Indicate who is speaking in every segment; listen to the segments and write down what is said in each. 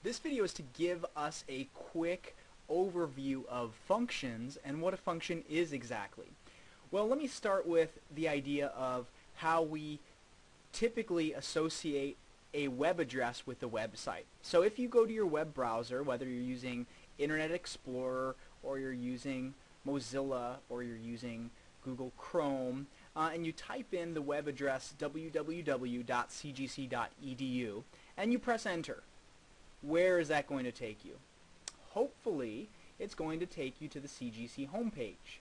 Speaker 1: This video is to give us a quick overview of functions and what a function is exactly. Well, let me start with the idea of how we typically associate a web address with a website. So if you go to your web browser, whether you're using Internet Explorer or you're using Mozilla or you're using Google Chrome, and you type in the web address www.cgc.edu and you press enter, where is that going to take you? Hopefully, it's going to take you to the CGC homepage.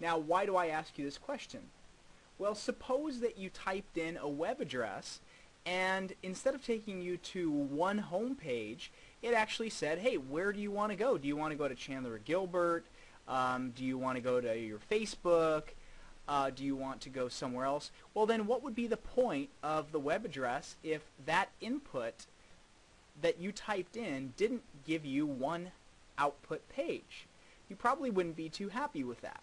Speaker 1: Now, why do I ask you this question? Well, suppose that you typed in a web address and instead of taking you to one homepage, it actually said, hey, where do you want to go? Do you want to go to Chandler or Gilbert? Do you want to go to your Facebook? Do you want to go somewhere else? Well, then what would be the point of the web address if that input that you typed in didn't give you one output page? You probably wouldn't be too happy with that.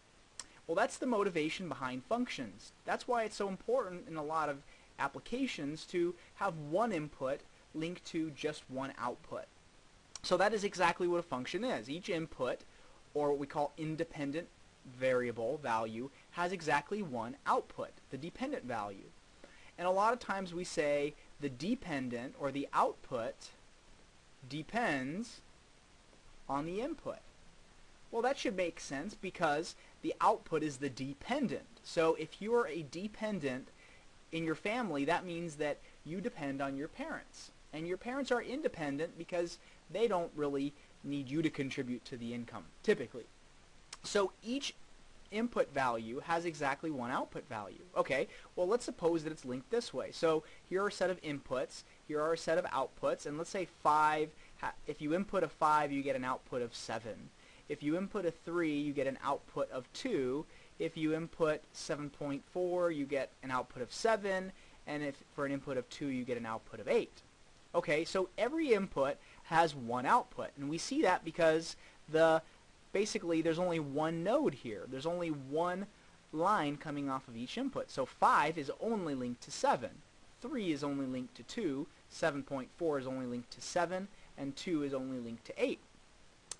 Speaker 1: Well, that's the motivation behind functions. That's why it's so important in a lot of applications to have one input linked to just one output. So that is exactly what a function is. Each input, or what we call independent variable value, has exactly one output, the dependent value. And a lot of times we say the dependent, or the output, depends on the input. Well, that should make sense because the output is the dependent. So if you are a dependent in your family, that means that you depend on your parents. And your parents are independent because they don't really need you to contribute to the income, typically. So each input value has exactly one output value. Okay, well, let's suppose that it's linked this way. So here are a set of inputs, here are a set of outputs, and let's say 5, if you input a 5, you get an output of 7. If you input a 3, you get an output of 2. If you input 7.4, you get an output of 7. And if for an input of 2, you get an output of 8. Okay, so every input has one output. And we see that because basically there's only one node here. There's only one line coming off of each input. So 5 is only linked to 7. 3 is only linked to 2. 7.4 is only linked to 7. And 2 is only linked to 8.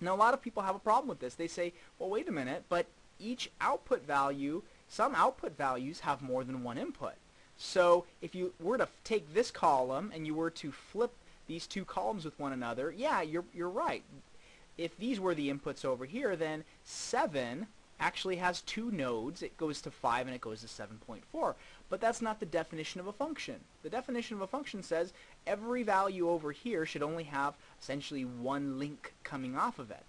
Speaker 1: Now, a lot of people have a problem with this. They say, well, wait a minute, but each output value, some output values have more than one input. So if you were to take this column and you were to flip these two columns with one another, yeah, you're right. If these were the inputs over here, then 7 actually has two nodes. It goes to 5 and it goes to 7.4. But that's not the definition of a function. The definition of a function says every value over here should only have essentially one link coming off of it.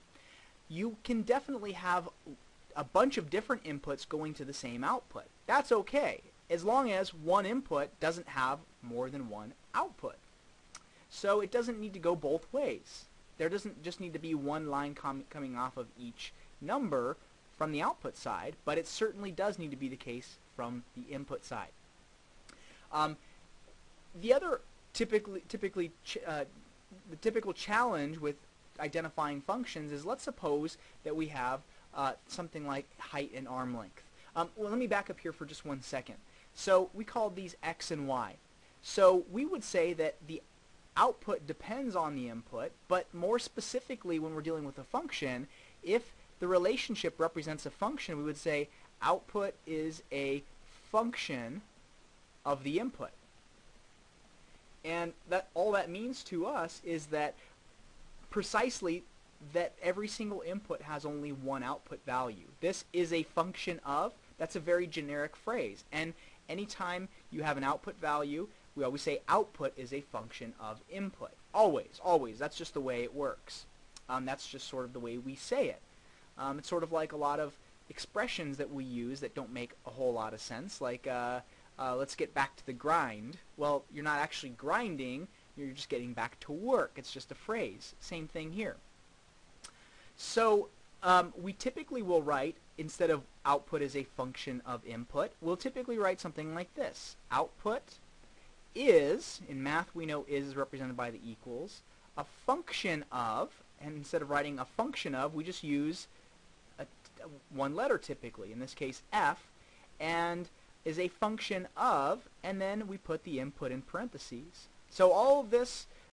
Speaker 1: You can definitely have a bunch of different inputs going to the same output. That's okay, as long as one input doesn't have more than one output. So it doesn't need to go both ways. There doesn't just need to be one line coming off of each number from the output side, but it certainly does need to be the case from the input side. The other the typical challenge with identifying functions is, let's suppose that we have something like height and arm length. Well, let me back up here for just one second. So we called these x and y. So we would say that the output depends on the input, but more specifically when we're dealing with a function, if the relationship represents a function, we would say output is a function of the input. And that all that means to us is that precisely that every single input has only one output value. This is a function of, that's a very generic phrase. And anytime you have an output value, we always say output is a function of input. Always, always. That's just the way it works. That's just sort of the way we say it. It's sort of like a lot of expressions that we use that don't make a whole lot of sense, like let's get back to the grind. Well, you're not actually grinding, you're just getting back to work. It's just a phrase. Same thing here. So we typically will write, instead of output as a function of input, we'll typically write something like this. Output is, in math we know is represented by the equals, a function of, and instead of writing a function of, we just use one letter typically, in this case f, and is a function of, and then we put the input in parentheses. So all of this